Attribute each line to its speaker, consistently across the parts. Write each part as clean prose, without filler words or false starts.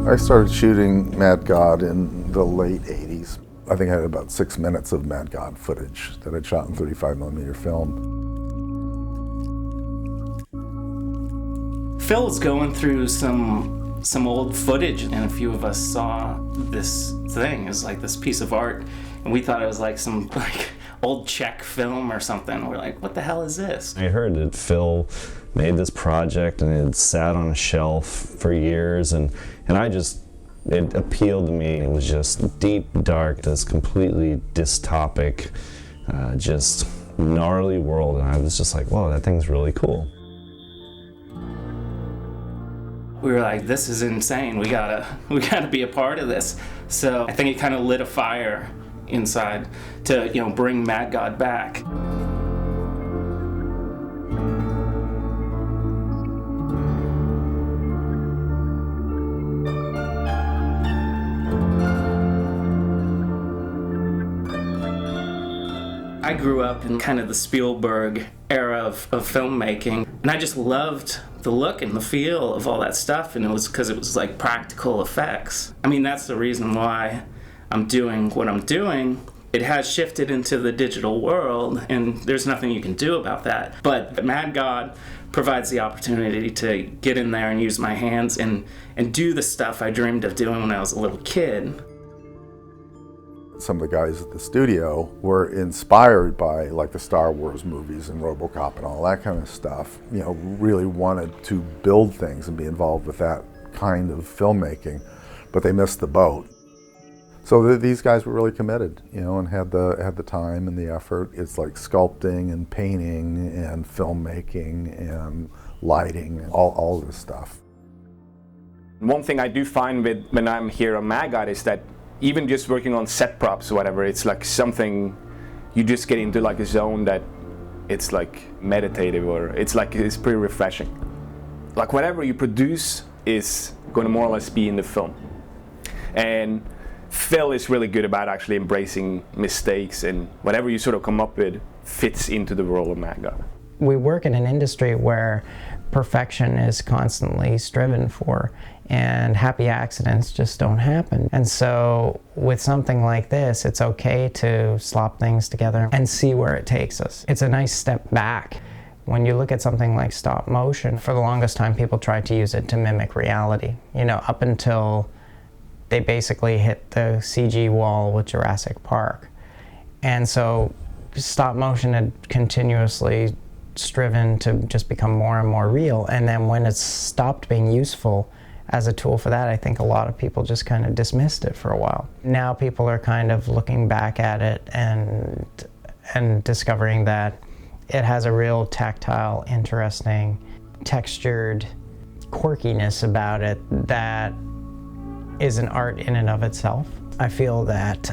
Speaker 1: I started shooting Mad God in the late 80s. I think I had about 6 minutes of Mad God footage that I'd shot in 35mm film.
Speaker 2: Phil's going through some old footage, and a few of us saw this thing as like this piece of art, and we thought it was like some old Czech film or something. We're like, what the hell is this?
Speaker 3: I heard that Phil made this project and it had sat on a shelf for years, and it appealed to me. It was just deep, dark, this completely dystopic, just gnarly world, and I was just like, whoa, that thing's really cool.
Speaker 2: We were like, this is insane. We gotta be a part of this. So I think it kind of lit a fire inside to, bring Mad God back. I grew up in kind of the Spielberg era of filmmaking, and I just loved the look and the feel of all that stuff, and it was because it was like practical effects. I mean, that's the reason why I'm doing what I'm doing. It has shifted into the digital world, and there's nothing you can do about that. But Mad God provides the opportunity to get in there and use my hands and do the stuff I dreamed of doing when I was a little kid.
Speaker 1: Some of the guys at the studio were inspired by like the Star Wars movies and RoboCop and all that kind of stuff. Really wanted to build things and be involved with that kind of filmmaking, but they missed the boat. So these guys were really committed, and had the time and the effort. It's like sculpting and painting and filmmaking and lighting, all this stuff.
Speaker 4: One thing I do find when I'm here on Mad God is that even just working on set props or whatever, it's like something you just get into, like a zone that it's like meditative, or it's pretty refreshing. Like whatever you produce is going to more or less be in the film. And Phil is really good about actually embracing mistakes, and whatever you sort of come up with fits into the world of Mad God.
Speaker 5: We work in an industry where perfection is constantly striven for, and happy accidents just don't happen. And so with something like this, it's okay to slop things together and see where it takes us. It's a nice step back. When you look at something like stop motion, for the longest time people tried to use it to mimic reality, up until they basically hit the CG wall with Jurassic Park. And so stop motion had continuously striven to just become more and more real, and then when it stopped being useful as a tool for that, I think a lot of people just kind of dismissed it for a while. Now people are kind of looking back at it and discovering that it has a real tactile, interesting, textured quirkiness about it that is an art in and of itself. I feel that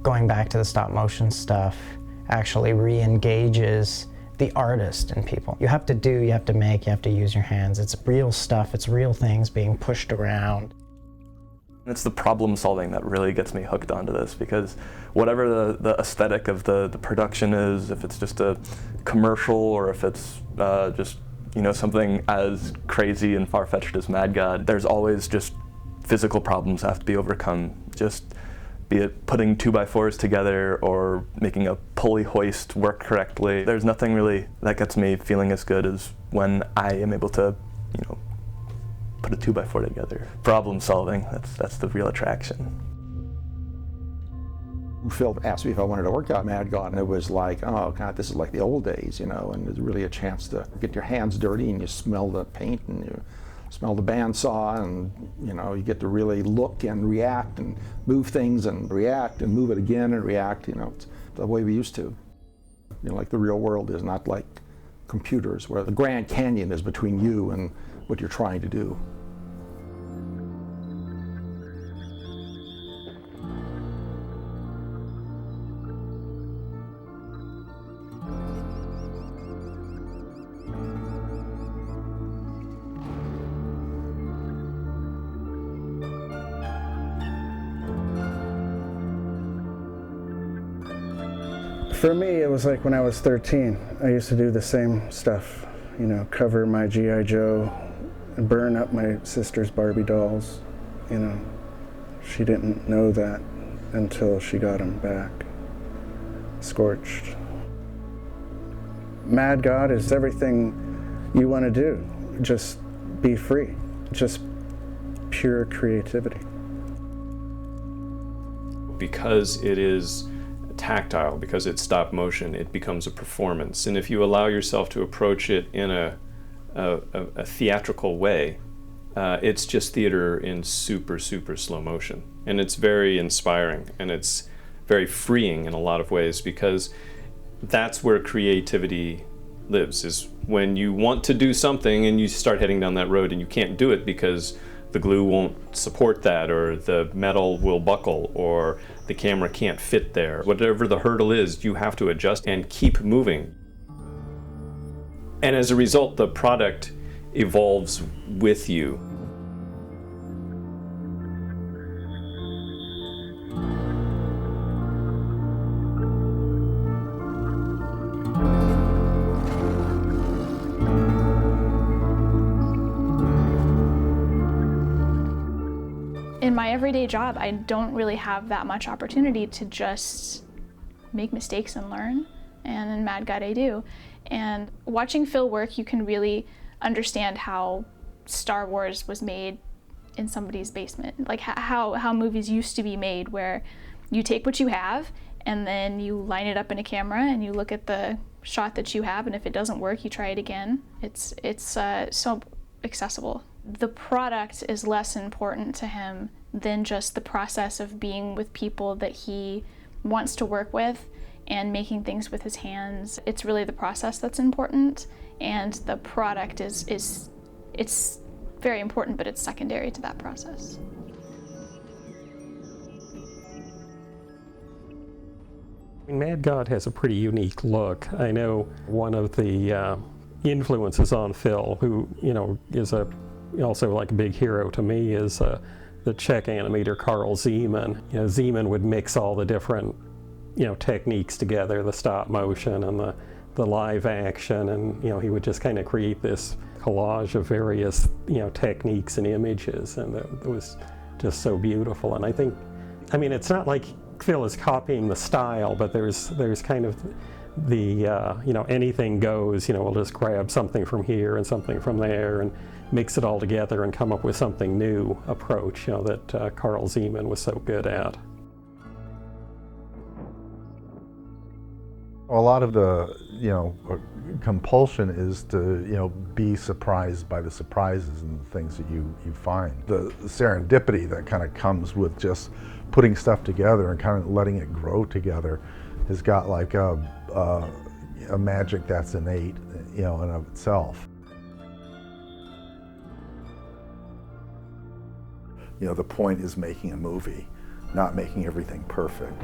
Speaker 5: going back to the stop motion stuff actually re-engages the artist in people. You have to do, you have to make, you have to use your hands. It's real stuff, it's real things being pushed around.
Speaker 6: It's the problem solving that really gets me hooked onto this, because whatever the aesthetic of the production is, if it's just a commercial or if it's just something as crazy and far-fetched as Mad God, there's always just physical problems that have to be overcome. Just be it putting 2x4s together or making a pulley hoist work correctly. There's nothing really that gets me feeling as good as when I am able to, put a 2x4 together. Problem solving, that's the real attraction.
Speaker 7: Phil asked me if I wanted to work on Mad God, and it was like, oh God, this is like the old days, and there's really a chance to get your hands dirty, and you smell the paint, and you smell the bandsaw, and you get to really look and react and move things and react and move it again and react. It's the way we used to. Like the real world is not like computers, where the Grand Canyon is between you and what you're trying to do.
Speaker 8: For me, it was like when I was 13. I used to do the same stuff, cover my G.I. Joe burn up my sister's Barbie dolls. You know, she didn't know that until she got them back, scorched. Mad God is everything you want to do. Just be free. Just pure creativity.
Speaker 9: Because it is tactile, because it's stop motion, it becomes a performance. And if you allow yourself to approach it in a theatrical way, it's just theater in super, super slow motion. And it's very inspiring, and it's very freeing in a lot of ways, because that's where creativity lives, is when you want to do something and you start heading down that road and you can't do it because the glue won't support that, or the metal will buckle, or the camera can't fit there. Whatever the hurdle is, you have to adjust and keep moving. And as a result, the product evolves with you.
Speaker 10: In my everyday job, I don't really have that much opportunity to just make mistakes and learn, and in Mad God I do. And watching Phil work, you can really understand how Star Wars was made in somebody's basement, like how movies used to be made, where you take what you have and then you line it up in a camera and you look at the shot that you have, and if it doesn't work, you try it again. It's so accessible. The product is less important to him than just the process of being with people that he wants to work with and making things with his hands. It's really the process that's important, and the product is very important, but it's secondary to that process.
Speaker 11: Mad God has a pretty unique look. I know one of the influences on Phil, who is also like a big hero to me, is the Czech animator Carl Zeman. Zeman would mix all the different techniques together, the stop motion and the live action, and he would just kind of create this collage of various techniques and images, and it was just so beautiful. And I think, it's not like Phil is copying the style, but there's kind of the anything goes. We'll just grab something from here and something from there and mix it all together and come up with something new approach that Carl Zeman was so good at.
Speaker 1: A lot of the compulsion is to be surprised by the surprises and the things that you find. The serendipity that kind of comes with just putting stuff together and kind of letting it grow together has got like a magic that's innate in of itself. The point is making a movie, not making everything perfect.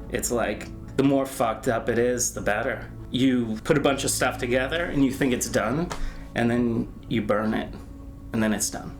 Speaker 2: It's like, the more fucked up it is, the better. You put a bunch of stuff together and you think it's done, and then you burn it, and then it's done.